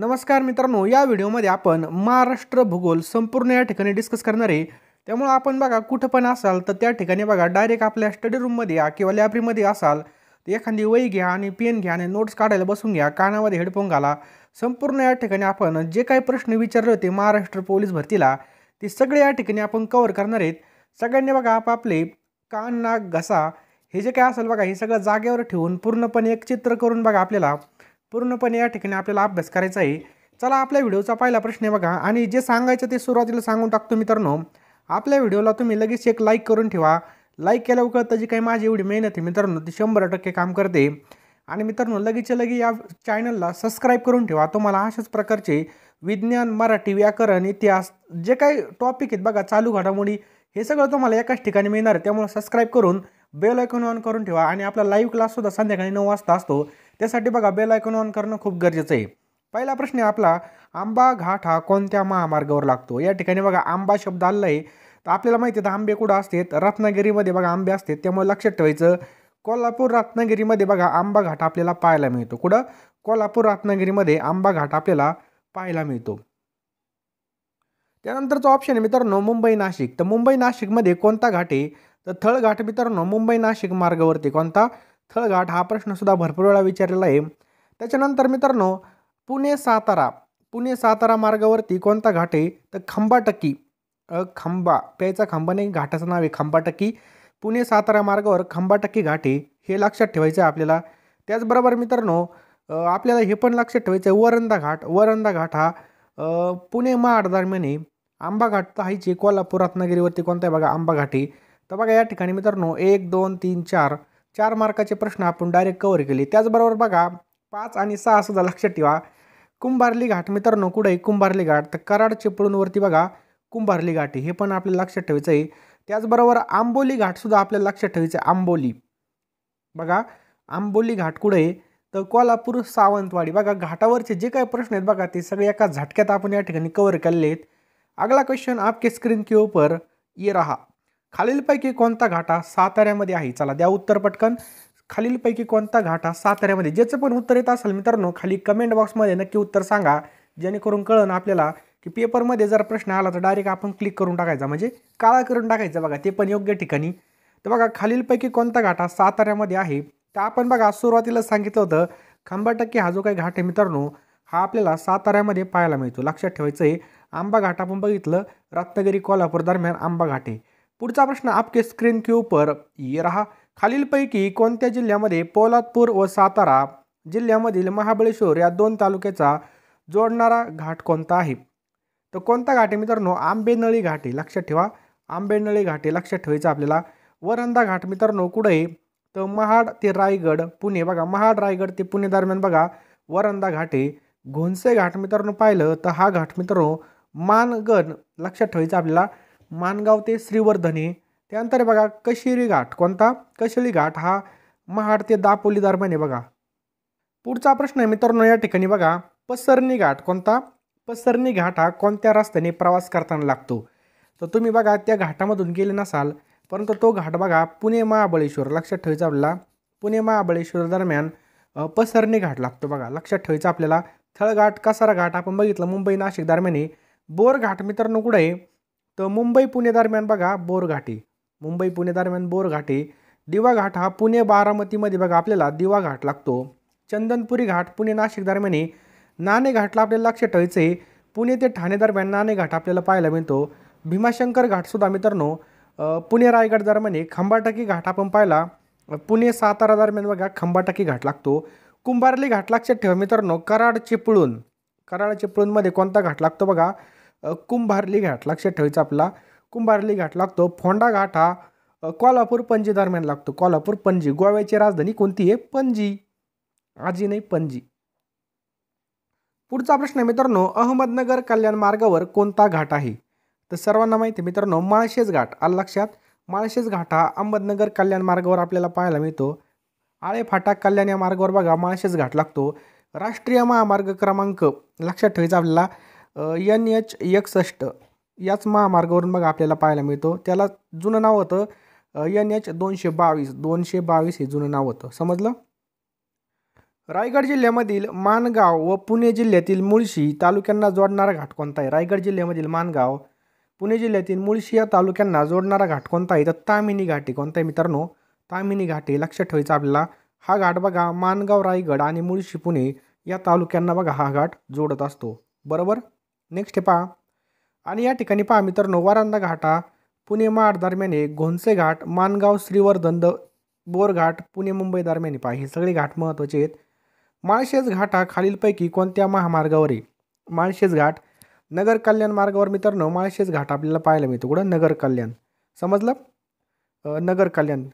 नमस्कार मित्रांनो, या व्हिडिओमध्ये आपण महाराष्ट्र भूगोल संपूर्ण या ठिकाणी डिस्कस करणार आहे। त्यामुळे आपण बघा कुठं पण असाल तर त्या ठिकाणी बघा डायरेक्ट आपल्या स्टडी रूममध्ये या किंवा लायब्ररीमध्ये असाल तर एखादी वही घ्या आणि पेन घ्या आणि नोट्स काढायला बसून घ्या, कानामध्ये हेडफोन घाला। संपूर्ण या ठिकाणी आपण जे काही प्रश्न विचारले होते महाराष्ट्र पोलीस भरतीला ते सगळे या ठिकाणी आपण कव्हर करणार आहेत। सगळ्यांनी बघा आपापले कान, नाक, घसा हे जे काय असेल बघा हे सगळं जागेवर ठेवून पूर्णपणे एक चित्र करून बघा आपल्याला पूर्णपणे या ठिकाणी आपल्याला अभ्यास करायचा आहे। चला आपल्या व्हिडिओचा पहिला प्रश्न आहे बघा, आणि जे सांगायचं ते सुरुवातीला सांगून टाकतो मित्रांनो। आपल्या व्हिडिओला तुम्ही लगेच एक लाईक करून ठेवा। लाईक केल्यावर कळतं जी काही माझी एवढी मेहनत आहे मित्रांनो ती 100% काम करते। आणि मित्रांनो लगेच या चॅनलला सबस्क्राईब करून ठेवा। तुम्हाला अशाच प्रकारचे विज्ञान, मराठी, व्याकरण, इतिहास जे काही टॉपिक आहेत बघा, चालू घडामोडी हे सगळं तुम्हाला एकाच ठिकाणी मिळणार आहे। त्यामुळे सबस्क्राईब करून बेल आयकॉन ऑन करून ठेवा। आणि आपला लाईव्ह क्लास सुद्धा संध्याकाळी 9 वाजता असतो, त्यासाठी बघा बेल आयकॉन ऑन करणं खूप गरजेचं आहे। पहिला प्रश्न आहे आपला, आंबा घाट हा कोणत्या महामार्गावर लागतो? या ठिकाणी बघा आंबा शब्द आलेला आहे, तर आपल्याला माहिती आहे आंबे कुठं असतात, रत्नागिरीमध्ये बघा आंबे असतात। त्यामुळे लक्षात ठेवायचं कोल्हापूर रत्नागिरीमध्ये बघा आंबा घाट आपल्याला पाहायला मिळतो। कुठं? कोल्हापूर रत्नागिरीमध्ये आंबा घाट आपल्याला पाहायला मिळतो। त्यानंतरचा ऑप्शन आहे मित्रांनो मुंबई नाशिक। तर मुंबई नाशिकमध्ये कोणता घाट आहे? तर थळघाट मित्रांनो मुंबई नाशिक मार्गावरती कोणता? थळघाट। हा प्रश्न सुद्धा भरपूर वेळा विचारलेला आहे। त्याच्यानंतर मित्रांनो पुणे सातारा मार्गावरती कोणता घाट आहे? तर खंबाटकी। खंबा प्यायचा खंबा नाही, घाटाचं नाव आहे खंबाटकी। पुणे सातारा मार्गावर खंबाटकी घाट आहे, हे लक्षात ठेवायचं आहे आपल्याला। त्याचबरोबर मित्रांनो आपल्याला हे पण लक्षात ठेवायचं आहे वरंदा घाट हा पुणे महाड दरम्यान आहे। आंबा घाट तर आहेच, कोल्हापूर रत्नागिरीवरती कोणता आहे बघा आंबा घाट आहे। तर बघा या ठिकाणी मित्रांनो 1 2 3 4 मार्काचे प्रश्न आपण डायरेक्ट कव्हर केले। त्याचबरोबर बघा 5 आणि 6 सुद्धा लक्षात ठेवा। कुंभारली घाट मित्रांनो कुठे आहे? कुंभारली घाट तर कराड चिपळूणवरती बघा कुंभारली घाट आहे, हे पण आपल्याला लक्षात ठेवायचं आहे। त्याचबरोबर आंबोली घाट सुद्धा आपल्याला लक्षात ठेवायचं आहे। आंबोली बघा आंबोली घाट कुठे आहे? तर कोल्हापूर सावंतवाडी। बघा घाटावरचे जे काही प्रश्न आहेत बघा ते सगळे एका झटक्यात आपण या ठिकाणी कव्हर केलेले आहेत। अगला क्वेश्चन आपके स्क्रीन के ऊपर ये रहा, खालीलपैकी कोणता घाट हा साताऱ्यामध्ये आहे? चला द्या उत्तर पटकन। खालीलपैकी कोणता घाट हा साताऱ्यामध्ये? ज्याचं पण उत्तर येत असेल मित्रांनो खाली कमेंट बॉक्समध्ये नक्की उत्तर सांगा, जेणेकरून कळन आपल्याला की पेपरमध्ये जर प्रश्न आला तर डायरेक्ट आपण क्लिक करून टाकायचा, म्हणजे काळा करून टाकायचं बघा, ते पण योग्य ठिकाणी। तर बघा खालीलपैकी कोणता घाट हा साताऱ्यामध्ये आहे? तर आपण बघा सुरुवातीला सांगितलं होतं खंबाटकी हा जो काही घाट आहे मित्रांनो हा आपल्याला साताऱ्यामध्ये पाहायला मिळतो, लक्षात ठेवायचं आहे। आंबा घाट आपण बघितलं रत्नागिरी कोल्हापूर दरम्यान आंबा घाट आहे। पुढचा प्रश्न आपके स्क्रीन के ऊपर ये रहा, खालीलपैकी कोणत्या जिल्ह्यामध्ये पोलादपूर व सातारा जिल्ह्यामधील महाबळेश्वर या 2 तालुक्याचा जोडणारा घाट कोणता आहे? तर कोणता घाट आहे मित्रांनो? आंबेनळी घाट आहे, लक्षात ठेवा आंबेनळी घाट आहे, लक्षात ठेवायचं आपल्याला। वरंदा घाट मित्रांनो कुठे आहे? तर महाड ते रायगड पुणे, बघा महाड रायगड ते पुणे दरम्यान बघा वरंदा घाट आहे। घोणसे घाट मित्रांनो पाहिलं तर हा घाट मित्रांनो मानगड, लक्षात ठेवायचं आपल्याला मानगाव ते श्रीवर्धन आहे। त्यानंतर बघा कशिरी घाट कोणता? कशिरी घाट हा महाड ते दापोली दरम्यान आहे बघा। पुढचा प्रश्न आहे मित्रांनो या ठिकाणी बघा पसरणी घाट कोणता? पसरणी घाट हा कोणत्या रस्त्याने प्रवास करताना लागतो? तर तुम्ही बघा त्या घाटामधून गेले नसाल, परंतु तो घाट बघा पुणे महाबळेश्वर, लक्षात ठेवायचं आपल्याला पुणे महाबळेश्वर दरम्यान पसरणी घाट लागतो बघा, लक्षात ठेवायचं आपल्याला। थळघाट कसारा घाट आपण बघितलं मुंबई नाशिक दरम्यान आहे। बोर घाट मित्रांनो कुठे आहे? तर मुंबई पुणे दरम्यान बघा बोर घाट आहे, मुंबई पुणे दरम्यान बोर घाट आहे। दिवा घाट हा पुणे बारामतीमध्ये बघा आपल्याला दिवा घाट लागतो। चंदनपुरी घाट पुणे नाशिक दरम्यान आहे। नाणे घाटला आपल्याला लक्षात ठेवायचं आहे पुणे ते ठाणे दरम्यान नाणे घाट आपल्याला पाहायला मिळतो। भीमाशंकर घाट सुद्धा मित्रांनो पुणे रायगड दरम्यान आहे। खंबाटकी घाट आपण पाहिला पुणे सातारा दरम्यान बघा खंबाटकी घाट लागतो। कुंभारली घाट लक्षात ठेवा मित्रांनो कराड चिपळूणमध्ये कोणता घाट लागतो बघा? कुंभारली घाट, लक्षात ठेवायचं आपला कुंभारली घाट लागतो। फोंडा घाट हा कोल्हापूर पणजी दरम्यान लागतो, कोल्हापूर पणजी। गोव्याची राजधानी कोणती आहे? पणजी, आजी नाही पणजी। पुढचा प्रश्न आहे मित्रांनो अहमदनगर कल्याण मार्गावर कोणता घाट आहे? तर सर्वांना माहिती आहे मित्रांनो माळशेज घाट, आलं लक्षात माळशेज घाट हा अहमदनगर कल्याण मार्गावर आपल्याला पाहायला मिळतो। आळे फाटा कल्याण या मार्गावर बघा माळशेज घाट लागतो। राष्ट्रीय महामार्ग क्रमांक लक्षात ठेवायचा आपल्याला NH 61 याच महामार्गावरून बघा आपल्याला पाहायला मिळतो। त्याला जुनं नाव होतं NH 222 हे जुनं नाव होतं, समजलं। रायगड जिल्ह्यामधील माणगाव व पुणे जिल्ह्यातील मुळशी तालुक्यांना जोडणारा घाट कोणता आहे? रायगड जिल्ह्यामधील माणगाव, पुणे जिल्ह्यातील मुळशी या तालुक्यांना जोडणारा घाट कोणता आहे? तर ताम्हिणी घाट आहे. कोणता आहे मित्रांनो? ताम्हिणी घाट आहे. लक्षात ठेवायचं आपल्याला. हा घाट बघा माणगाव रायगड आणि मुळशी पुणे या तालुक्यांना बघा हा घाट जोडत असतो. बरोबर. नेक्स्ट हे पहा. आणि या ठिकाणी पहा मित्रांनो, वारांदा घाट हा पुणे महाड दरम्यान आहे. घोणसे घाट माणगाव श्रीवर्धन बोरघाट पुणे मुंबई दरम्यान पहा. हे सगळे घाट महत्त्वाचे आहेत. माळशेज घाट हा खालीलपैकी कोणत्या महामार्गावर आहे? माळशेज घाट नगर कल्याण मार्गावर मित्रांनो माळशेज घाट आपल्याला पाहायला मिळतो. कुठं? नगर कल्याण. समजलं? नगर कल्याण.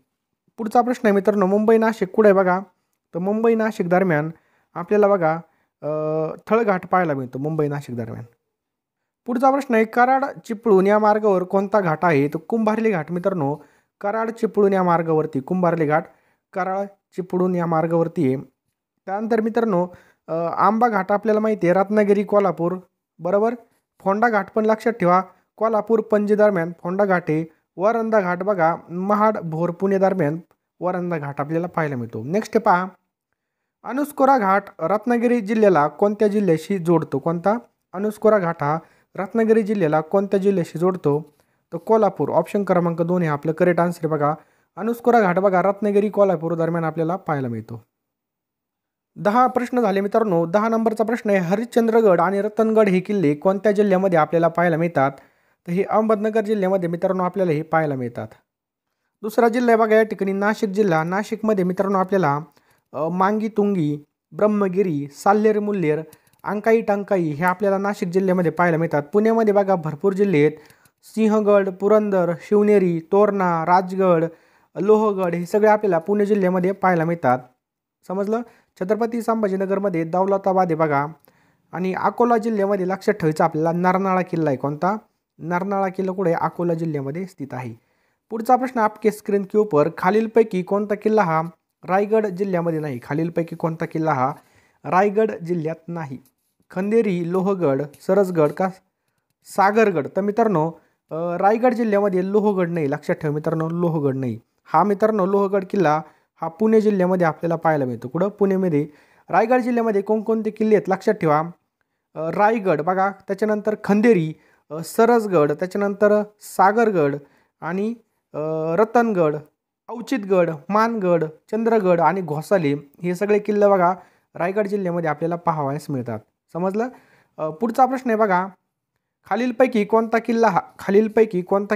पुढचा प्रश्न आहे मित्रांनो, मुंबई नाशिक कुठे आहे बघा? तर मुंबई नाशिक दरम्यान आपल्याला बघा थळघाट पाहायला मिळतो मुंबई नाशिक दरम्यान. पुढचा प्रश्न आहे, कराड चिपळूण या मार्गावर कोणता घाट आहे? तर कुंभार्ली घाट मित्रांनो. कराड चिपळूण या मार्गावरती कुंभार्ली घाट कराड चिपळूण या मार्गावरती आहे. त्यानंतर मित्रांनो आंबा घाट आपल्याला माहिती आहे रत्नागिरी कोल्हापूर. बरोबर. फोंडा घाट पण लक्षात ठेवा कोल्हापूर पणजी दरम्यान फोंडा घाट आहे. वरंदा घाट बघा महाड भोर पुणे दरम्यान वरंदा घाट आपल्याला पाहायला मिळतो. नेक्स्ट पहा, अनुस्कोरा घाट रत्नागिरी जिल्ह्याला कोणत्या जिल्ह्याशी जोडतो? कोणता? अनुस्कोरा घाट हा रत्नागिरी जिल्ह्याला कोणत्या जिल्ह्याशी जोडतो? तर कोल्हापूर. ऑप्शन क्रमांक 2 हे आपलं करेक्ट आन्सर बघा. अनुस्कोरा घाट बघा रत्नागिरी कोल्हापूर दरम्यान आपल्याला पाहायला मिळतो. 10 प्रश्न झाले मित्रांनो. 10 नंबरचा प्रश्न आहे, हरिश्चंद्रगड आणि रतनगड हे किल्ले कोणत्या जिल्ह्यामध्ये आपल्याला पाहायला मिळतात? तर हे अहमदनगर जिल्ह्यामध्ये मित्रांनो आपल्याला हे पाहायला मिळतात. दुसरा जिल्हा आहे बघा या ठिकाणी नाशिक जिल्हा. नाशिकमध्ये मित्रांनो आपल्याला मांगी तुंगी, ब्रह्मगिरी, साल्हेर मुल्हेर, अंकाई टंकाई हे आपल्याला नाशिक जिल्ह्यामध्ये पाहायला मिळतात. पुण्यामध्ये बघा भरपूर जिल्हे आहेत. सिंहगड, पुरंदर, शिवनेरी, तोरणा, राजगड, लोहगड हे सगळे आपल्याला पुणे जिल्ह्यामध्ये पाहायला मिळतात. समजलं? छत्रपती संभाजीनगरमध्ये दौलताबाद आहे बघा. आणि अकोला जिल्ह्यामध्ये लक्षात ठेवायचं आपल्याला नरनाळा किल्ला आहे. कोणता? नरनाळा किल्ला कुठे? अकोला जिल्ह्यामध्ये स्थित आहे. पुढचा प्रश्न, आपके स्क्रीन के ऊपर खालीलपैकी कोणता किल्ला हा रायगड जिल्ह्यामध्ये नाही? खालीलपैकी कोणता किल्ला हा रायगड जिल्ह्यात नाही? खंदेरी, लोहगड, सरसगड का सागरगड? तर मित्रांनो रायगड जिल्ह्यामध्ये लोहगड नाही. लक्षात ठेवा मित्रांनो लोहगड नाही. हा मित्रांनो लोहगड किल्ला हा पुणे जिल्ह्यामध्ये आपल्याला पाहायला मिळतो. कुठं? पुणेमध्ये. रायगड जिल्ह्यामध्ये कोणकोणते किल्ले आहेत लक्षात ठेवा. रायगड बघा, त्याच्यानंतर खंदेरी, सरसगड, त्याच्यानंतर सागरगड आणि रतनगड, अवचितगड, मानगड, चंद्रगड आणि घोसाले हे सगळे किल्ले बघा रायगड जिल्ह्यामध्ये आपल्याला पाहावयास मिळतात. समजलं? पुढचा प्रश्न आहे बघा, खालीलपैकी कोणता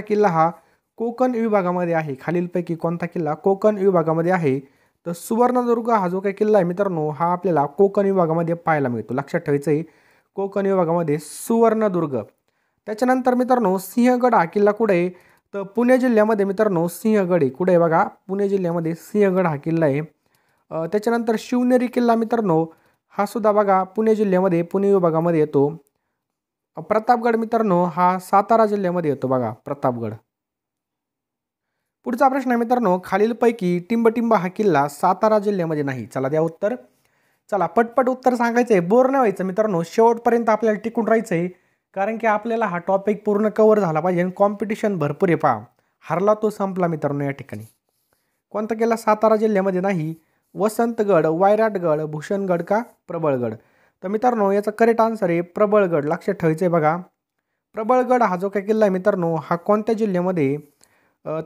किल्ला हा कोकण विभागामध्ये आहे? खालीलपैकी कोणता किल्ला कोकण विभागामध्ये आहे? तर सुवर्णदुर्ग हा जो काही किल्ला आहे मित्रांनो हा आपल्याला कोकण विभागामध्ये पाहायला मिळतो. लक्षात ठेवायचं आहे कोकण विभागामध्ये सुवर्णदुर्ग. त्याच्यानंतर मित्रांनो सिंहगड हा किल्ला कुठे आहे? तर पुणे जिल्ह्यामध्ये मित्रांनो सिंहगड आहे. कुठे आहे बघा? पुणे जिल्ह्यामध्ये सिंहगड हा किल्ला आहे. त्याच्यानंतर शिवनेरी किल्ला मित्रांनो हा सुद्धा बघा पुणे जिल्ह्यामध्ये पुणे विभागामध्ये येतो. प्रतापगड मित्रांनो हा सातारा जिल्ह्यामध्ये येतो बघा प्रतापगड. पुढचा प्रश्न आहे मित्रांनो, खालीलपैकी टिंबटिंब हा किल्ला सातारा जिल्ह्यामध्ये नाही. चला द्या उत्तर. चला पटपट उत्तर सांगायचं आहे, बोर नाही व्हायचं मित्रांनो. शेवटपर्यंत आपल्याला टिकून राहायचं आहे कारण की आपल्याला हा टॉपिक पूर्ण कव्हर झाला पाहिजे आणि कॉम्पिटिशन भरपूर आहे. पहा हरला तो संपला मित्रांनो. या ठिकाणी कोणता किल्ला सातारा जिल्ह्यामध्ये नाही? वसंतगड, वायराटगड, भूषणगड का प्रबळगड? तर मित्रांनो याचा करेक्ट आन्सर आहे प्रबळगड. लक्षात ठेवायचं आहे बघा. प्रबळगड हा जो काही किल्ला आहे मित्रांनो हा कोणत्या जिल्ह्यामध्ये?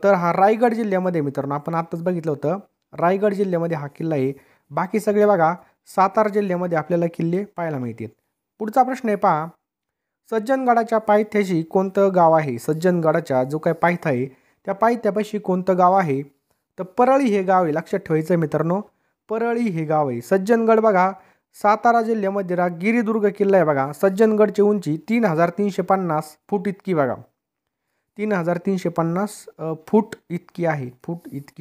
तर हा रायगड जिल्ह्यामध्ये मित्रांनो. आपण आत्ताच बघितलं होतं रायगड जिल्ह्यामध्ये हा किल्ला आहे. बाकी सगळे बघा सातारा जिल्ह्यामध्ये आपल्याला किल्ले पाहायला मिळतात. पुढचा प्रश्न आहे पहा, सज्जनगडाच्या पायथ्याशी कोणतं गाव आहे? सज्जनगडाच्या जो काही पायथा आहे त्या पायथ्यापाशी कोणतं गाव आहे? तर परळी हे गाव आहे. लक्षात ठेवायचं मित्रांनो परळी हे गाव आहे. सज्जनगड बघा सातारा जिल्ह्यामध्ये गिरिदुर्ग किल्ला आहे बघा. सज्जनगडची उंची 3350 फूट इतकी बघा. 3350 फूट इतकी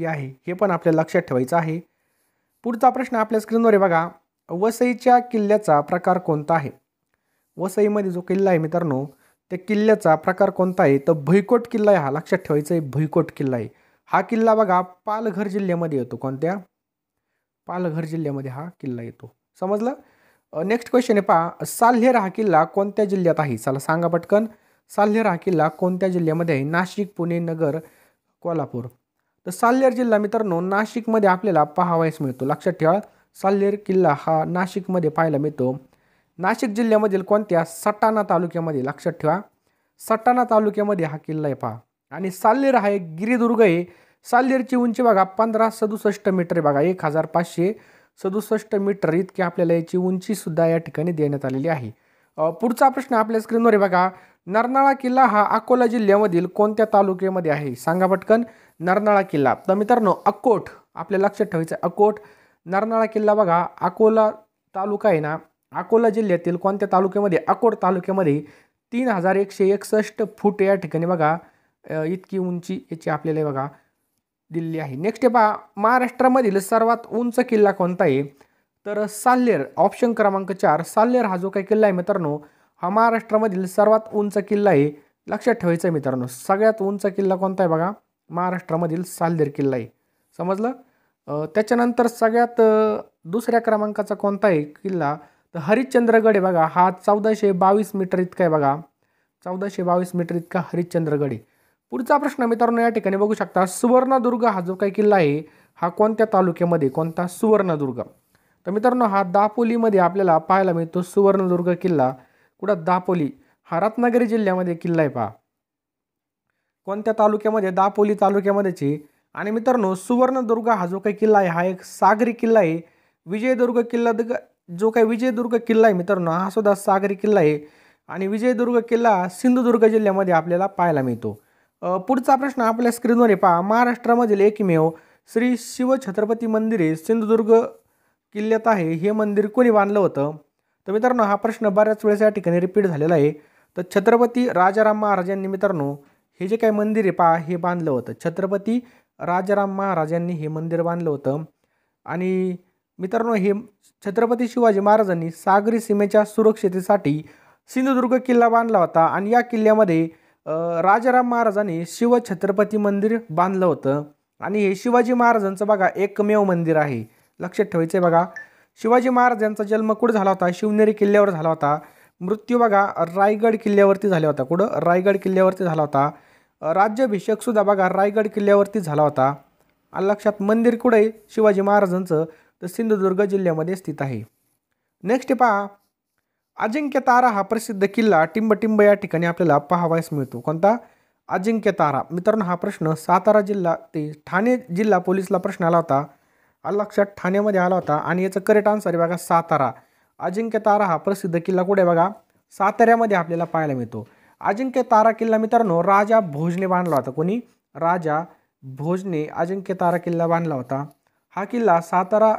आहे. हे पण आपल्याला लक्षात ठेवायचं आहे. पुढचा प्रश्न आपल्या स्क्रीनवर आहे बघा, वसईच्या किल्ल्याचा प्रकार कोणता आहे? वसईमध्ये जो किल्ला आहे मित्रांनो त्या किल्ल्याचा प्रकार कोणता आहे? तर भुईकोट किल्ला आहे हा. लक्षात ठेवायचं आहे भुईकोट किल्ला आहे. हा किल्ला बघा पालघर जिल्ह्यामध्ये येतो. कोणत्या? पालघर जिल्ह्यामध्ये हा किल्ला येतो. समजलं? नेक्स्ट क्वेश्चन आहे पहा, साल्हेर हा किल्ला कोणत्या जिल्ह्यात आहे? चला सांगा पटकन. साल्हेर हा किल्ला कोणत्या जिल्ह्यामध्ये आहे? नाशिक, पुणे, नगर, कोल्हापूर. तर साल्हेर जिल्हा मित्रांनो नाशिकमध्ये आपल्याला पाहावयास मिळतो. लक्षात ठेवा साल्हेर किल्ला हा नाशिकमध्ये पाहायला मिळतो. नाशिक जिल्ह्यामधील कोणत्या? सटाणा तालुक्यामध्ये. लक्षात ठेवा, सटाणा तालुक्यामध्ये हा किल्ला आहे पहा. आणि साल्हेर हा एक गिरिदुर्ग आहे. साल्हेरची उंची बघा 1567 मीटर आहे बघा. 1567 मीटर इतकी आपल्याला याची उंची सुद्धा या ठिकाणी देण्यात आलेली आहे. पुढचा प्रश्न आपल्या स्क्रीनवर आहे बघा. नरनाळा किल्ला हा अकोला जिल्ह्यामधील कोणत्या तालुक्यामध्ये आहे? सांगा पटकन. नरनाळा किल्ला. तर मित्रांनो अकोट आपल्या लक्षात ठेवायचं. अकोट नरनाळा किल्ला बघा अकोला तालुका आहे ना, अकोला जिल्ह्यातील कोणत्या तालुक्यामध्ये? अकोट तालुक्यामध्ये 3161 फूट या ठिकाणी बघा इतकी उंची याची आपल्याला बघा दिलेली आहे. नेक्स्ट पहा, महाराष्ट्रामधील सर्वात उंच किल्ला कोणता आहे? तर साल्हेर. ऑप्शन क्रमांक 4 साल्हेर हा जो काही किल्ला आहे मित्रांनो, हा महाराष्ट्रामधील सर्वात उंच किल्ला आहे. लक्षात ठेवायचं आहे मित्रांनो, सगळ्यात उंच किल्ला कोणता आहे बघा? महाराष्ट्रामधील साल्हेर किल्ला आहे. समजलं? त्याच्यानंतर सगळ्यात दुसऱ्या क्रमांकाचा कोणता आहे किल्ला? तर हरिश्चंद्रगड आहे बघा. हा 1422 मीटर इतका आहे बघा. 1422 मीटर इतका हरिश्चंद्रगड आहे. पुढचा प्रश्न मित्रांनो या ठिकाणी बघू शकता. सुवर्णदुर्ग हा जो काही किल्ला आहे हा कोणत्या तालुक्यामध्ये? कोणता? सुवर्णदुर्ग. तर मित्रांनो हा दापोलीमध्ये आपल्याला पाहायला मिळतो. सुवर्णदुर्ग किल्ला कुठं? दापोली. हा रत्नागिरी जिल्ह्यामध्ये किल्ला आहे पहा. कोणत्या तालुक्यामध्ये? दापोली तालुक्यामध्येची. आणि मित्रांनो सुवर्णदुर्ग हा जो काही किल्ला आहे हा एक सागरी किल्ला आहे. विजयदुर्ग किल्ला जो काही विजयदुर्ग किल्ला आहे मित्रांनो हा सुद्धा सागरी किल्ला आहे. आणि विजयदुर्ग किल्ला सिंधुदुर्ग जिल्ह्यामध्ये आपल्याला पाहायला मिळतो. पुढचा प्रश्न आपल्या स्क्रीनवर आहे पहा. महाराष्ट्रामधील एकमेव श्री शिवछत्रपती मंदिर आहे सिंधुदुर्ग किल्ल्यात आहे. हे मंदिर कोणी बांधलं होतं? तर मित्रांनो हा प्रश्न बऱ्याच वेळेस या ठिकाणी रिपीट झालेला आहे. तर छत्रपती राजाराम महाराजांनी मित्रांनो हे जे काही मंदिर आहे पहा हे बांधलं होतं. छत्रपती राजाराम महाराजांनी हे मंदिर बांधलं होतं. आणि मित्रांनो हे छत्रपती शिवाजी महाराजांनी सागरी सीमेच्या सुरक्षितेसाठी सिंधुदुर्ग किल्ला बांधला होता. आणि या किल्ल्यामध्ये राजाराम महाराजांनी शिवछत्रपती मंदिर बांधलं होतं. आणि हे शिवाजी महाराजांचं बघा एकमेव मंदिर आहे. लक्षात ठेवायचं आहे बघा. शिवाजी महाराजांचा जन्म कुठं झाला होता? शिवनेरी किल्ल्यावर झाला होता. मृत्यू बघा रायगड किल्ल्यावरती झाला होता. कुठं? रायगड किल्ल्यावरती झाला होता. राज्याभिषेक सुद्धा बघा रायगड किल्ल्यावरती झाला होता. आणि लक्षात मंदिर कुठं आहे शिवाजी महाराजांचं? तर सिंधुदुर्ग जिल्ह्यामध्ये स्थित आहे. नेक्स्ट पहा, अजिंक्य तारा हा प्रसिद्ध किल्ला टिंबटिंब या ठिकाणी आपल्याला पाहावयास मिळतो. कोणता? अजिंक्य तारा. मित्रांनो हा प्रश्न सातारा जिल्हा ते ठाणे जिल्हा पोलीसला प्रश्न आला होता. लक्षात ठाण्यामध्ये आला होता. आणि याचं करेक्ट आन्सर आहे बघा सातारा. अजिंक्य तारा हा प्रसिद्ध किल्ला कुठे बघा? साताऱ्यामध्ये आपल्याला पाहायला मिळतो. अजिंक्य तारा किल्ला मित्रांनो राजा भोजने बांधला होता. कोणी? राजा भोजने अजिंक्य तारा किल्ला बांधला होता. हा किल्ला सातारा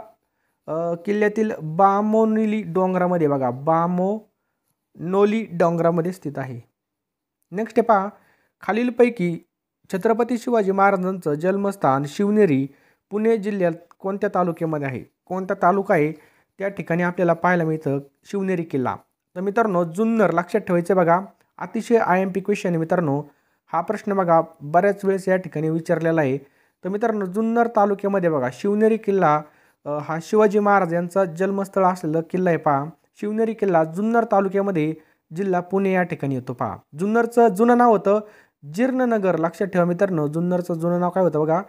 किल्ल्यातील बामोनोली डोंगरामध्ये बघा बामोनोली डोंगरामध्ये स्थित आहे. नेक्स्ट पहा, खालीलपैकी छत्रपती शिवाजी महाराजांचं जन्मस्थान शिवनेरी पुणे जिल्ह्यात कोणत्या तालुक्यामध्ये आहे? कोणता तालुका आहे त्या ठिकाणी आपल्याला पाहायला मिळतं शिवनेरी किल्ला? तर मित्रांनो जुन्नर. लक्षात ठेवायचं बघा. अतिशय IMP क्वेश्चन आहे मित्रांनो. हा प्रश्न बघा बऱ्याच वेळेस या ठिकाणी विचारलेला आहे. तर मित्रांनो जुन्नर तालुक्यामध्ये बघा शिवनेरी किल्ला हा शिवाजी महाराज यांचा जन्मस्थळ असलेला किल्ला आहे पहा. शिवनेरी किल्ला जुन्नर तालुक्यामध्ये जिल्हा पुणे या ठिकाणी येतो पहा. जुन्नरचं जुनं नाव होतं जीर्णनगर. लक्षात ठेवा मित्रांनो जुन्नरचं जुनं नाव काय होतं बघा?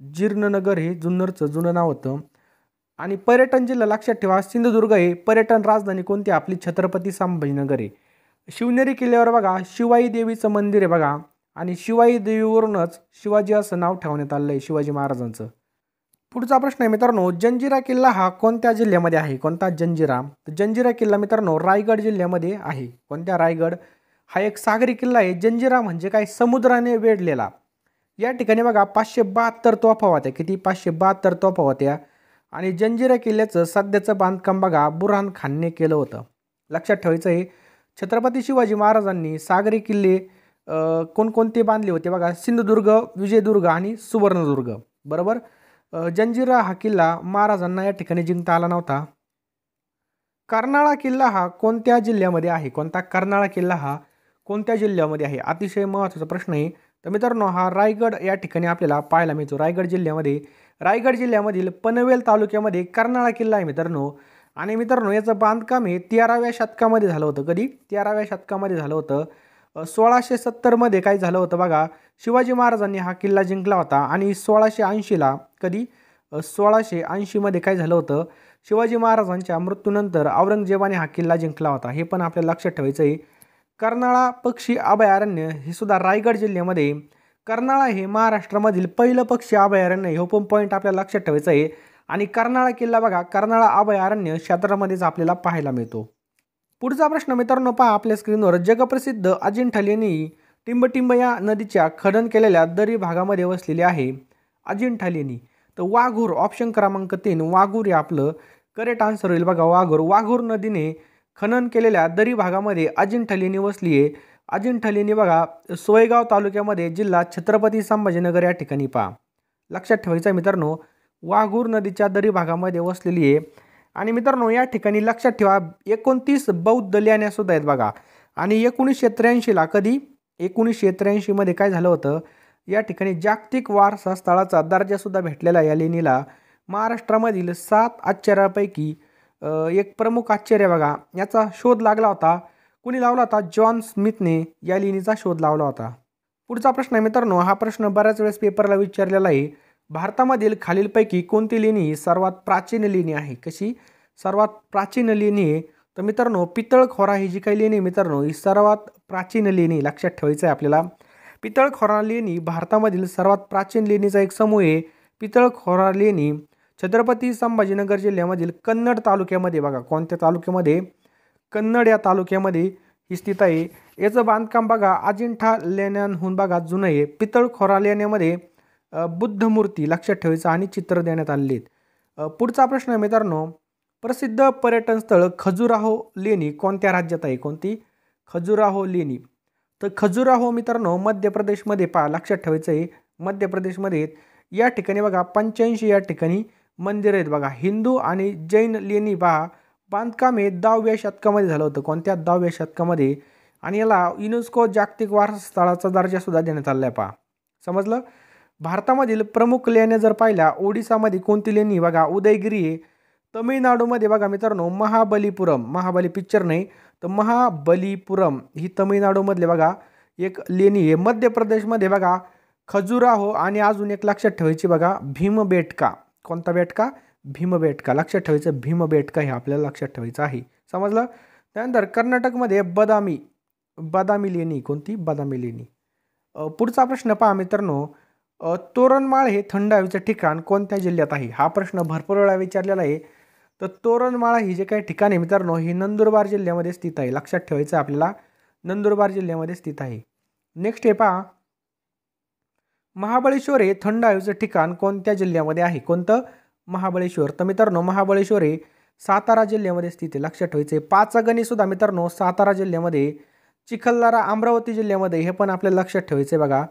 जीर्णनगर हे जुन्नरचं जुनं नाव होतं. आणि पर्यटन जिल्हा लक्षात ठेवा सिंधुदुर्ग आहे. पर्यटन राजधानी कोणती? आपली छत्रपती संभाजीनगर आहे. शिवनेरी किल्ल्यावर बघा शिवाई देवीचं मंदिर आहे बघा. आणि शिवाई देवीवरूनच शिवाजी असं नाव ठेवण्यात आलं आहे शिवाजी महाराजांचं. पुढचा प्रश्न आहे मित्रांनो जंजिरा किल्ला हा कोणत्या जिल्ह्यामध्ये आहे? कोणता? जंजिरा. तर जंजिरा किल्ला मित्रांनो रायगड जिल्ह्यामध्ये आहे. कोणत्या? रायगड. हा एक सागरी किल्ला आहे. जंजिरा म्हणजे काय? समुद्राने वेढलेला. या ठिकाणी बघा 572 तोफा होत्या. किती? 572 तोफा होत्या. आणि जंजिरा किल्ल्याचं सध्याचं बांधकाम बघा बुरहान खानने केलं होतं. लक्षात ठेवायचं आहे. छत्रपती शिवाजी महाराजांनी सागरी किल्ले कोणकोणते बांधले होते बघा? सिंधुदुर्ग, विजयदुर्ग आणि सुवर्णदुर्ग. बरोबर. जंजिरा हा किल्ला महाराजांना या ठिकाणी जिंकता आला नव्हता. कर्नाळा किल्ला हा कोणत्या जिल्ह्यामध्ये आहे? कोणता? कर्नाळा किल्ला हा कोणत्या जिल्ह्यामध्ये आहे? अतिशय महत्त्वाचा प्रश्न आहे. तर मित्रांनो हा रायगड या ठिकाणी आपल्याला पाहायला मिळतो. रायगड जिल्ह्यामध्ये रायगड जिल्ह्यामधील पनवेल तालुक्यामध्ये कर्नाळा किल्ला आहे मित्रांनो. आणि मित्रांनो याचं बांधकाम हे 13व्या शतकामध्ये झालं होतं. कधी? 13व्या शतकामध्ये झालं होतं. 1670मध्ये काय झालं होतं बघा शिवाजी महाराजांनी हा किल्ला जिंकला होता. आणि 1680ला कधी? 1680मध्ये काय झालं होतं शिवाजी महाराजांच्या मृत्यूनंतर औरंगजेबाने हा किल्ला जिंकला होता, हे पण आपल्याला लक्षात ठेवायचं आहे. कर्नाळा पक्षी अभयारण्य हे सुद्धा रायगड जिल्ह्यामध्ये. कर्नाळा हे महाराष्ट्रामधील पहिलं पक्षी अभयारण्य, हे पण पॉईंट आपल्याला लक्षात ठेवायचं आहे. आणि कर्नाळा किल्ला बघा, कर्नाळा अभयारण्य क्षेत्रामध्येच आपल्याला पाहायला मिळतो. पुढचा प्रश्न मित्रांनो पहा आपल्या स्क्रीनवर. जगप्रसिद्ध अजिंठा लेणी टिंबटिंब या नदीच्या खनन केलेल्या दरी भागामध्ये वसलेली आहे. अजिंठा लेणी. तर वाघूर, ऑप्शन क्रमांक 3 वाघूर हे आपलं करेक्ट आन्सर होईल बघा. वाघूर नदीने खनन केलेल्या दरी भागामध्ये अजिंठा लेणी वसली आहे. अजिंठा लेणी बघा सोयगाव तालुक्यामध्ये, जिल्हा छत्रपती संभाजीनगर या ठिकाणी पहा. लक्षात ठेवायचं आहे मित्रांनो, वाघूर नदीच्या दरी भागामध्ये वसलेली आहे. आणि मित्रांनो या ठिकाणी लक्षात ठेवा 29 बौद्ध लेण्या सुद्धा आहेत बघा. आणि 1983ला कधी 1983 मध्ये काय झालं होतं, या ठिकाणी जागतिक वारसा स्थळाचा दर्जा सुद्धा भेटलेला या लेणीला. महाराष्ट्रामधील 7 आश्चर्यापैकी एक प्रमुख आश्चर्य बघा, याचा शोध लागला होता. कुणी लावला होता? जॉन स्मिथने या लेणीचा शोध लावला होता. पुढचा प्रश्न आहे मित्रांनो, हा प्रश्न बऱ्याच वेळेस पेपरला विचारलेला आहे. भारतामधील खालीलपैकी कोणती लेणी सर्वात प्राचीन लेणी आहे? कशी सर्वात प्राचीन लेणी आहे? तर मित्रांनो पितळखोरा ही जी काही लेणी मित्रांनो, ही सर्वात प्राचीन लेणी. लक्षात ठेवायचं आहे आपल्याला. पितळखोरा लेणी भारतामधील सर्वात प्राचीन लेणीचा एक समूह आहे. पितळखोरा लेणी छत्रपती संभाजीनगर जिल्ह्यामधील कन्नड तालुक्यामध्ये बघा. कोणत्या तालुक्यामध्ये? कन्नड या तालुक्यामध्ये ही स्थित आहे. याचं बांधकाम बघा अजिंठा लेण्यांहून बघा जुनं आहे. पितळखोरा लेण्यामध्ये बुद्धमूर्ती लक्षात ठेवायचं आणि चित्र देण्यात आलेली आहेत. पुढचा प्रश्न आहे मित्रांनो, प्रसिद्ध पर्यटन स्थळ खजुराहो लेणी कोणत्या राज्यात आहे? कोणती? खजुराहो लेणी. तर खजुराहो मित्रांनो मध्य प्रदेशमध्ये पहा. लक्षात ठेवायचं आहे मध्य प्रदेशमध्ये. या ठिकाणी बघा 85 या ठिकाणी मंदिर आहेत बघा. हिंदू आणि जैन लेणी पहा. बांधकाम हे 10व्या शतकामध्ये झालं होतं. कोणत्या? 10व्या शतकामध्ये. आणि याला युनेस्को जागतिक वारसा स्थळाचा दर्जा सुद्धा देण्यात आला आहे पहा. समजलं? भारतामधील प्रमुख लेण्या जर पाहिल्या, ओडिसामध्ये कोणती लेणी बघा? उदयगिरी आहे. तमिळनाडूमध्ये बघा मित्रांनो महाबलीपुरम, महाबली पिक्चर नाही तर महाबलीपुरम ही तमिळनाडूमधले बघा एक लेणी आहे. मध्य प्रदेशमध्ये बघा खजुराहो. आणि अजून एक लक्षात ठेवायची बघा भीमबेटका. कोणता बेटका? भीमबेटका. लक्षात ठेवायचं भीमबेटका हे आपल्याला लक्षात ठेवायचं आहे. समजलं? त्यानंतर कर्नाटकमध्ये बदामी लेणी. कोणती? बदामी लेणी. पुढचा प्रश्न पहा मित्रांनो, तोरणमाळ हे थंड हवेचे ठिकाण कोणत्या जिल्ह्यात आहे? हा प्रश्न भरपूर वेळा विचारलेला आहे. तर तोरणमाळ ही जे काही ठिकाण आहे मित्रांनो, हे नंदुरबार जिल्ह्यामध्ये स्थित आहे. लक्षात ठेवायचं आपल्याला नंदुरबार जिल्ह्यामध्ये स्थित आहे. नेक्स्ट हे पहा, महाबळेश्वर हे थंड हवेचे ठिकाण कोणत्या जिल्ह्यामध्ये आहे? कोणतं? महाबळेश्वर. तर मित्रांनो महाबळेश्वर हे सातारा जिल्ह्यामध्ये स्थित आहे. लक्षात ठेवायचं आहे. पाचगणी सुद्धा मित्रांनो सातारा जिल्ह्यामध्ये. चिखलदरा अमरावती जिल्ह्यामध्ये, हे पण आपल्याला लक्षात ठेवायचं आहे बघा.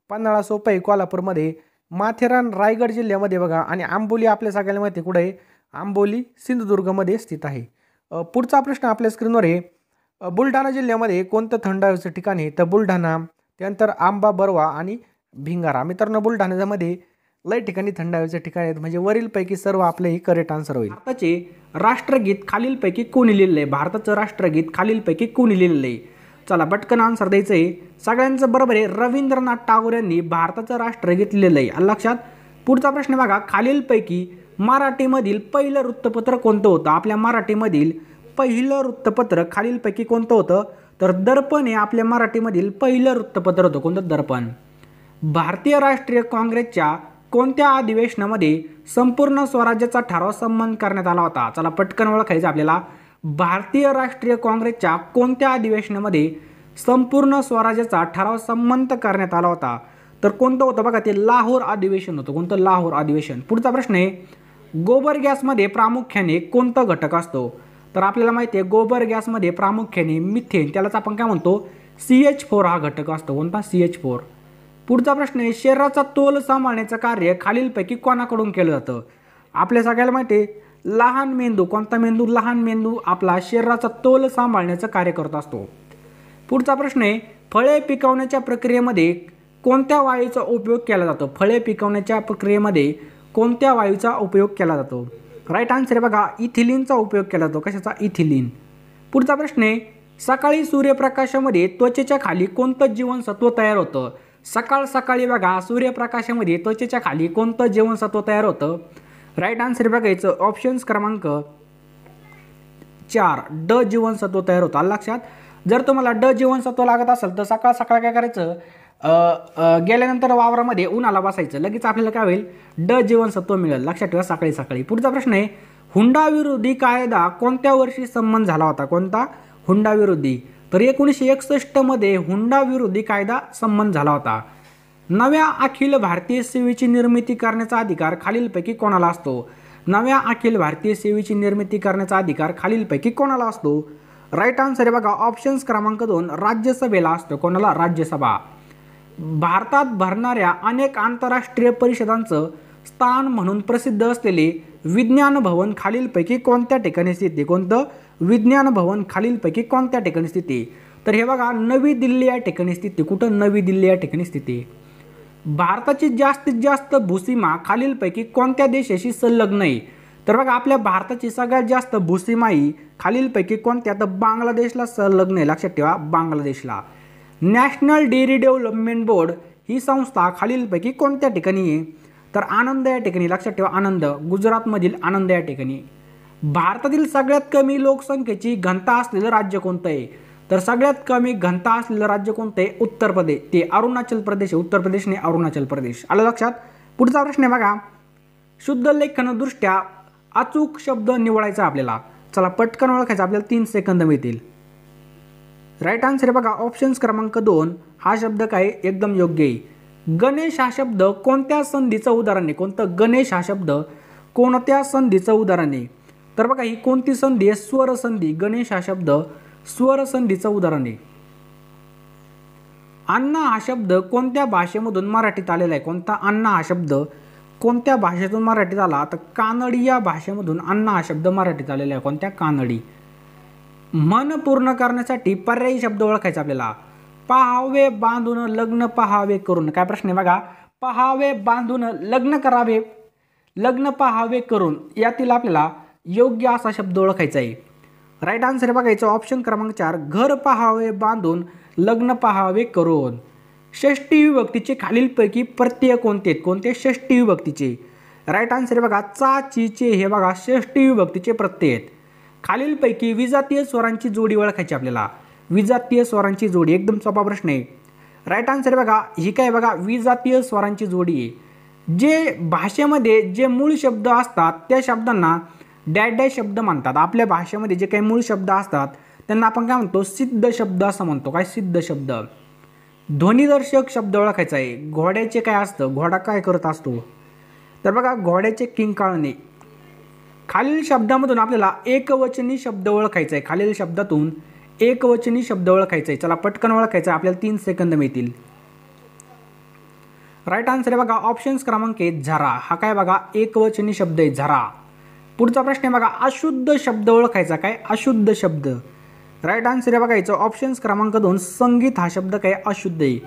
पन्हाळा सोपई कोल्हापूरमध्ये. माथेरान रायगड जिल्ह्यामध्ये बघा. आणि आंबोली आपल्या सगळ्यांना माहिती कुठे आहे? आंबोली सिंधुदुर्गमध्ये स्थित आहे. पुढचा प्रश्न आपल्या स्क्रीनवर आहे, बुलढाणा जिल्ह्यामध्ये कोणतं थंड हवेचं ठिकाण आहे? तर बुलढाणा. त्यानंतर आंबा बरवा आणि भिंगारा. मित्रांनो बुलढाण्यामध्ये लय ठिकाणी थंड हवेचे ठिकाण आहेत. म्हणजे वरीलपैकी सर्व आपले ही करेक्ट आन्सर होईल. भारताचे राष्ट्रगीत खालीलपैकी कोणी लिहिलेलं आहे? भारताचं राष्ट्रगीत खालीलपैकी कोणी लिहिलेलं आहे? चला पटकन आन्सर द्यायचं आहे. सगळ्यांचं बरोबर आहे. रवींद्रनाथ टागोर यांनी भारताचं राष्ट्रगीत लिहिलेलं आहे. लक्षात. पुढचा प्रश्न बघा, खालीलपैकी मराठीमधील पहिलं वृत्तपत्र कोणतं होतं? आपल्या मराठीमधील पहिलं वृत्तपत्र खालीलपैकी कोणतं होतं? तर दर्पण हे आपल्या मराठीमधील पहिलं वृत्तपत्र होतं. कोणतं? दर्पण. भारतीय राष्ट्रीय काँग्रेसच्या कोणत्या अधिवेशनामध्ये संपूर्ण स्वराज्याचा ठराव संमत करण्यात आला होता? चला पटकन ओळखायचं आपल्याला. भारतीय राष्ट्रीय काँग्रेसच्या कोणत्या अधिवेशनामध्ये संपूर्ण स्वराज्याचा ठराव संमत करण्यात आला होता? तर कोणतं होतं बघा? ते लाहोर अधिवेशन होतं. कोणतं? लाहोर अधिवेशन. पुढचा प्रश्न आहे, गोबर गॅसमध्ये प्रामुख्याने कोणता घटक असतो? तर आपल्याला माहिती आहे गोबर गॅसमध्ये प्रामुख्याने मिथेन, त्यालाच आपण काय म्हणतो? CH4 हा घटक असतो. कोणता? CH4. पुढचा प्रश्न आहे, शरीराचा तोल सांभाळण्याचं कार्य खालीलपैकी कोणाकडून केलं जातं? आपल्या सगळ्याला माहिती आहे लहान मेंदू. कोणता मेंदू? लहान मेंदू आपला शरीराचा तोल सांभाळण्याचं कार्य करत असतो. पुढचा प्रश्न आहे, फळे पिकवण्याच्या प्रक्रियेमध्ये कोणत्या वायूचा उपयोग केला जातो? फळे पिकवण्याच्या प्रक्रियेमध्ये कोणत्या वायूचा उपयोग केला जातो? राईट आन्सर आहे बघा इथिलीनचा उपयोग केला जातो. कशाचा? इथिलीन. पुढचा प्रश्न आहे, सकाळी सूर्यप्रकाशामध्ये त्वचेच्या खाली कोणतं जीवनसत्व तयार होतं? सकाळी बघा सूर्यप्रकाशामध्ये त्वचेच्या खाली कोणतं जीवनसत्व तयार होतं? राईट आन्सर बघायचं ऑप्शन्स क्रमांक 4 ड जीवनसत्व तयार होतं. आलं लक्षात. जर तुम्हाला ड जीवनसत्व लागत असेल तर सकाळ सकाळ काय करायचं, गेल्यानंतर वावरामध्ये उन्हाला बसायचं, लगेच आपल्याला काय होईल, ड जीवनसत्व मिळेल. लक्षात ठेवा सकाळी सकाळी. पुढचा प्रश्न आहे, हुंडा विरोधी कायदा कोणत्या वर्षी संमत झाला होता? कोणता? हुंडा विरोधी. तर 1961 मध्ये हुंडा विरोधी कायदा संमत झाला होता. नव्या अखिल भारतीय सेवेची निर्मिती करण्याचा अधिकार खालीलपैकी कोणाला असतो? नव्या अखिल भारतीय सेवेची निर्मिती करण्याचा अधिकार खालीलपैकी कोणाला असतो? राईट आन्सर आहे बघा ऑप्शन्स क्रमांक 2 राज्यसभेला असतो. कोणाला? राज्यसभा. भारतात भरणाऱ्या अनेक आंतरराष्ट्रीय परिषदांचं स्थान म्हणून प्रसिद्ध असलेले विज्ञान भवन खालीलपैकी कोणत्या ठिकाणी स्थित? कोणतं? विज्ञान भवन खालीलपैकी कोणत्या ठिकाणी स्थित? तर हे बघा नवी दिल्ली या ठिकाणी स्थित. कुठं? नवी दिल्ली या ठिकाणी स्थित. भारताची जास्तीत जास्त भूसीमा खालीलपैकी कोणत्या देशाशी संलग्न आहे? तर बघा आपल्या भारताची सगळ्यात जास्त भूसीमा ही खालीलपैकी कोणत्या? तर बांगलादेशला संलग्न आहे. लक्षात ठेवा बांगलादेशला. नॅशनल डेअरी डेव्हलपमेंट बोर्ड ही संस्था खालीलपैकी कोणत्या ठिकाणी आहे? तर आनंद या ठिकाणी. लक्षात ठेवा आनंद, गुजरातमधील आनंद या ठिकाणी. भारतातील सगळ्यात कमी लोकसंख्येची घनता असलेलं राज्य कोणतं आहे? तर सगळ्यात कमी घनता असलेलं राज्य कोणतं आहे? उत्तर प्रदेश. ते अरुणाचल प्रदेश आहे. उत्तर प्रदेश नाही अरुणाचल प्रदेश. आलं लक्षात. पुढचा प्रश्न आहे बघा, शुद्ध लेखनदृष्ट्या अचूक शब्द निवडायचा आपल्याला. चला पटकन ओळखायचा, आपल्याला 3 सेकंद मिळतील. राईट आन्सर आहे बघा ऑप्शन्स क्रमांक 2 हा शब्द काय एकदम योग्य आहे. गणेश हा शब्द कोणत्या संधीचं उदाहरण आहे? कोणतं? गणेश हा शब्द कोणत्या संधीचं उदाहरण आहे? तर बघा ही कोणती संधी आहे? स्वर संधी. गणेश हा शब्द स्वर संधीचं उदाहरण आहे. अण्णा हा शब्द कोणत्या भाषेमधून मराठीत आलेला आहे? कोणता? अण्णा हा शब्द कोणत्या भाषेतून मराठीत आला? तर कानडी या भाषेमधून अण्णा हा शब्द मराठीत आलेला आहे. कोणत्या? कानडी. मन पूर्ण करण्यासाठी पर्यायी शब्द ओळखायचा आपल्याला. पहावे बांधून लग्न पहावे करून. काय प्रश्न आहे बघा, पहावे बांधून लग्न करावे, लग्न पहावे करून यातील आपल्याला योग्य असा शब्द ओळखायचा आहे. राईट आन्सर बघायचं ऑप्शन क्रमांक 4 घर पहावे बांधून लग्न पहावे करून. षष्टी विभक्तीचे खालीलपैकी प्रत्यय कोणते? कोणते? षष्टी विभक्तीचे. राईट आन्सर बघा चा ची चे हे बघा षष्टी विभक्तीचे प्रत्यय आहेत. खालीलपैकी विजातीय स्वरांची जोडी ओळखायची आपल्याला. विजातीय स्वरांची जोडी एकदम सोपा प्रश्न आहे. राईट आन्सर बघा ही काय बघा विजातीय स्वरांची जोडी आहे. जे भाषेमध्ये जे मूळ शब्द असतात त्या शब्दांना डॅश डॅश शब्द म्हणतात. आपल्या भाषेमध्ये जे काही मूळ शब्द असतात त्यांना आपण काय म्हणतो? सिद्ध शब्द असं म्हणतो. काय? सिद्ध शब्द. ध्वनिदर्शक शब्द ओळखायचा आहे. घोड्याचे काय असतं? घोडा काय करत असतो? तर बघा घोड्याचे किंकाळणे. खालील शब्दामधून आपल्याला एकवचनी शब्द ओळखायचा आहे. खालील शब्दातून एकवचनी शब्द ओळखायचा आहे. चला पटकन ओळखायचं आहे, आपल्याला 3 सेकंद मिळतील. राईट आन्सर आहे बघा ऑप्शन्स क्रमांक 1 झरा. हा काय बघा एकवचनी शब्द आहे झरा. पुढचा प्रश्न आहे बघा अशुद्ध शब्द ओळखायचा. काय? अशुद्ध शब्द. राईट आन्सर आहे बघायचं ऑप्शन्स क्रमांक 2 संगीत हा शब्द काय अशुद्ध आहे.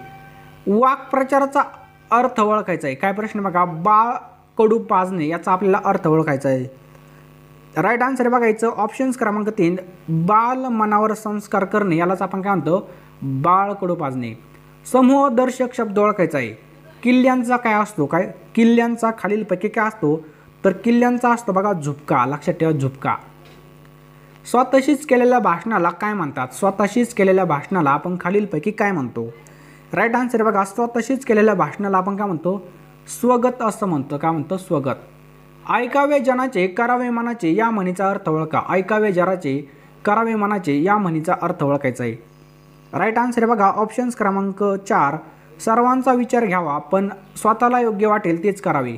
वाक्प्रचाराचा अर्थ ओळखायचा आहे. काय प्रश्न बघा बाळ कडू पाजणे याचा आपल्याला अर्थ ओळखायचा आहे. राईट आन्सर बघायचं ऑप्शन्स क्रमांक 3 बाल मनावर संस्कार करणे यालाच आपण काय म्हणतो? बाळ कडू पाजणे. समूह दर्शक शब्द ओळखायचा आहे. किल्ल्यांचा काय असतो? काय? किल्ल्यांचा खालीलपैकी काय असतो? तर किल्ल्यांचा असतो बघा झुपका. लक्षात ठेवा झुपका. स्वतःशीच केलेल्या भाषणाला काय म्हणतात? स्वतःशीच केलेल्या भाषणाला आपण खालीलपैकी काय म्हणतो? राईट आन्सर बघा स्वतःशीच केलेल्या भाषणाला आपण काय म्हणतो? स्वगत असं म्हणतो. काय म्हणतो? स्वगत. ऐकावे जनाचे करावे मनाचे या म्हणीचा अर्थ ओळखा. ऐकावे जनाचे करावे मनाचे या म्हणीचा अर्थ ओळखायचा आहे. राईट आन्सर बघा ऑप्शन्स क्रमांक 4 सर्वांचा विचार घ्यावा पण स्वतःला योग्य वाटेल तेच करावे.